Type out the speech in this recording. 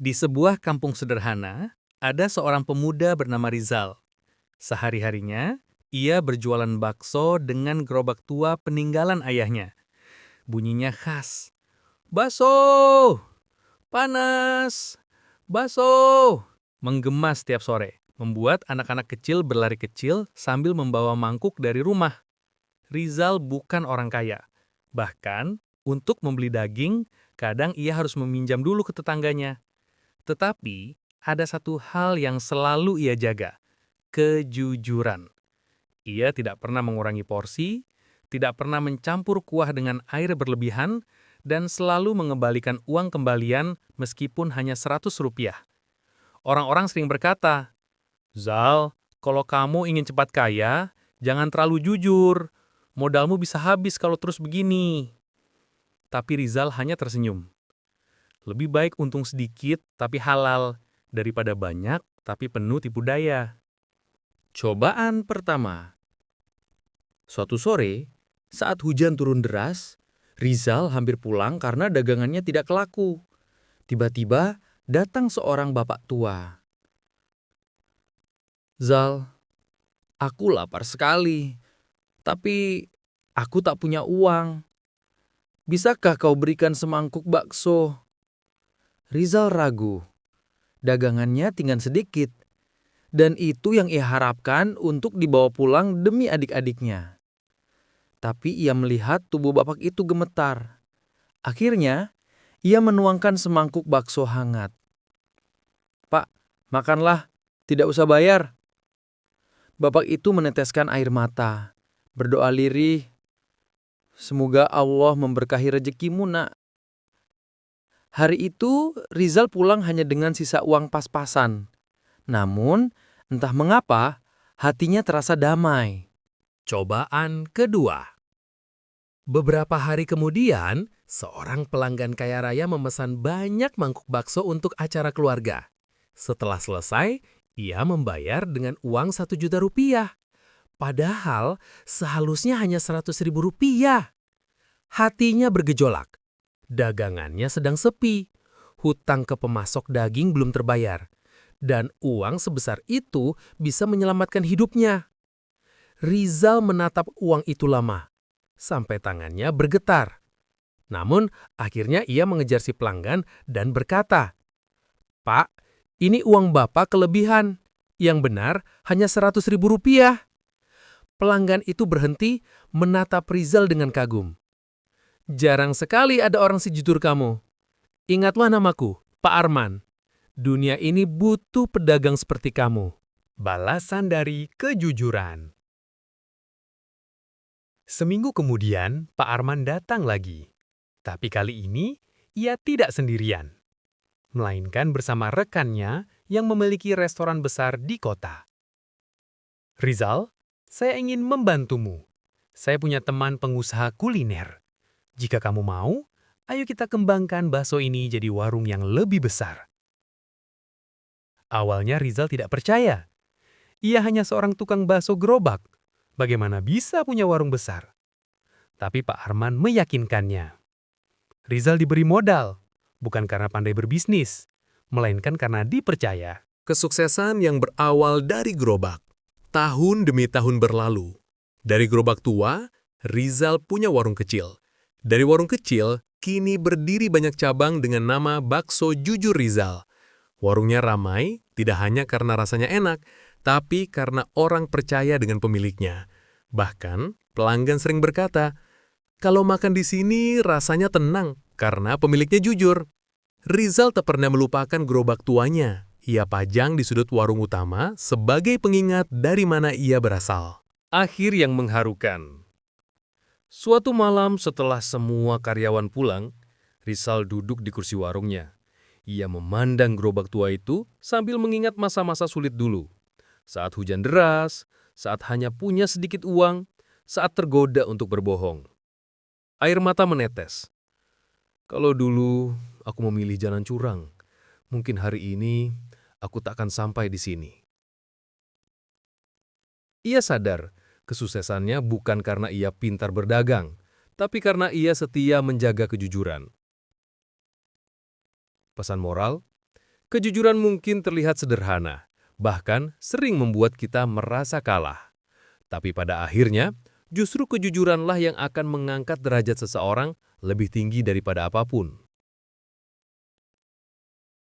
Di sebuah kampung sederhana, ada seorang pemuda bernama Rizal. Sehari-harinya, ia berjualan bakso dengan gerobak tua peninggalan ayahnya. Bunyinya khas. Bakso! Panas! Bakso! Menggema setiap sore, membuat anak-anak kecil berlari kecil sambil membawa mangkuk dari rumah. Rizal bukan orang kaya. Bahkan, untuk membeli daging, kadang ia harus meminjam dulu ke tetangganya. Tetapi, ada satu hal yang selalu ia jaga, kejujuran. Ia tidak pernah mengurangi porsi, tidak pernah mencampur kuah dengan air berlebihan, dan selalu mengembalikan uang kembalian meskipun hanya Rp100. Orang-orang sering berkata, "Zal, kalau kamu ingin cepat kaya, jangan terlalu jujur. Modalmu bisa habis kalau terus begini." Tapi Rizal hanya tersenyum. Lebih baik untung sedikit tapi halal, daripada banyak tapi penuh tipu daya. Cobaan pertama. Suatu sore, saat hujan turun deras, Rizal hampir pulang karena dagangannya tidak laku. Tiba-tiba datang seorang bapak tua. "Zal, aku lapar sekali, tapi aku tak punya uang. Bisakah kau berikan semangkuk bakso?" Rizal ragu. Dagangannya tinggal sedikit, dan itu yang ia harapkan untuk dibawa pulang demi adik-adiknya. Tapi ia melihat tubuh bapak itu gemetar. Akhirnya, ia menuangkan semangkuk bakso hangat. "Pak, makanlah, tidak usah bayar." Bapak itu meneteskan air mata, berdoa lirih, "Semoga Allah memberkahi rezekimu, nak." Hari itu, Rizal pulang hanya dengan sisa uang pas-pasan. Namun, entah mengapa, hatinya terasa damai. Cobaan kedua. Beberapa hari kemudian, seorang pelanggan kaya raya memesan banyak mangkuk bakso untuk acara keluarga. Setelah selesai, ia membayar dengan uang Rp1.000.000. Padahal seharusnya hanya Rp100.000. Hatinya bergejolak. Dagangannya sedang sepi. Hutang ke pemasok daging belum terbayar. Dan uang sebesar itu bisa menyelamatkan hidupnya. Rizal menatap uang itu lama, sampai tangannya bergetar. Namun, akhirnya ia mengejar si pelanggan dan berkata, "Pak, ini uang Bapak kelebihan. Yang benar hanya Rp100.000. Pelanggan itu berhenti menatap Rizal dengan kagum. "Jarang sekali ada orang sejujur kamu. Ingatlah namaku, Pak Arman. Dunia ini butuh pedagang seperti kamu." Balasan dari kejujuran. Seminggu kemudian, Pak Arman datang lagi. Tapi kali ini, ia tidak sendirian, melainkan bersama rekannya yang memiliki restoran besar di kota. "Rizal, saya ingin membantumu. Saya punya teman pengusaha kuliner. Jika kamu mau, ayo kita kembangkan bakso ini jadi warung yang lebih besar." Awalnya Rizal tidak percaya. Ia hanya seorang tukang bakso gerobak. Bagaimana bisa punya warung besar? Tapi Pak Arman meyakinkannya. Rizal diberi modal, bukan karena pandai berbisnis, melainkan karena dipercaya. Kesuksesan yang berawal dari gerobak. Tahun demi tahun berlalu. Dari gerobak tua, Rizal punya warung kecil. Dari warung kecil, kini berdiri banyak cabang dengan nama Bakso Jujur Rizal. Warungnya ramai, tidak hanya karena rasanya enak, tapi karena orang percaya dengan pemiliknya. Bahkan, pelanggan sering berkata, "Kalau makan di sini rasanya tenang, karena pemiliknya jujur." Rizal tak pernah melupakan gerobak tuanya. Ia pajang di sudut warung utama sebagai pengingat dari mana ia berasal. Akhir yang mengharukan. Suatu malam setelah semua karyawan pulang, Rizal duduk di kursi warungnya. Ia memandang gerobak tua itu sambil mengingat masa-masa sulit dulu. Saat hujan deras, saat hanya punya sedikit uang, saat tergoda untuk berbohong. Air mata menetes. "Kalau dulu aku memilih jalan curang, mungkin hari ini aku tak akan sampai di sini." Ia sadar kesuksesannya bukan karena ia pintar berdagang, tapi karena ia setia menjaga kejujuran. Pesan moral, Kejujuran mungkin terlihat sederhana, bahkan sering membuat kita merasa kalah. Tapi pada akhirnya, justru kejujuranlah yang akan mengangkat derajat seseorang lebih tinggi daripada apapun.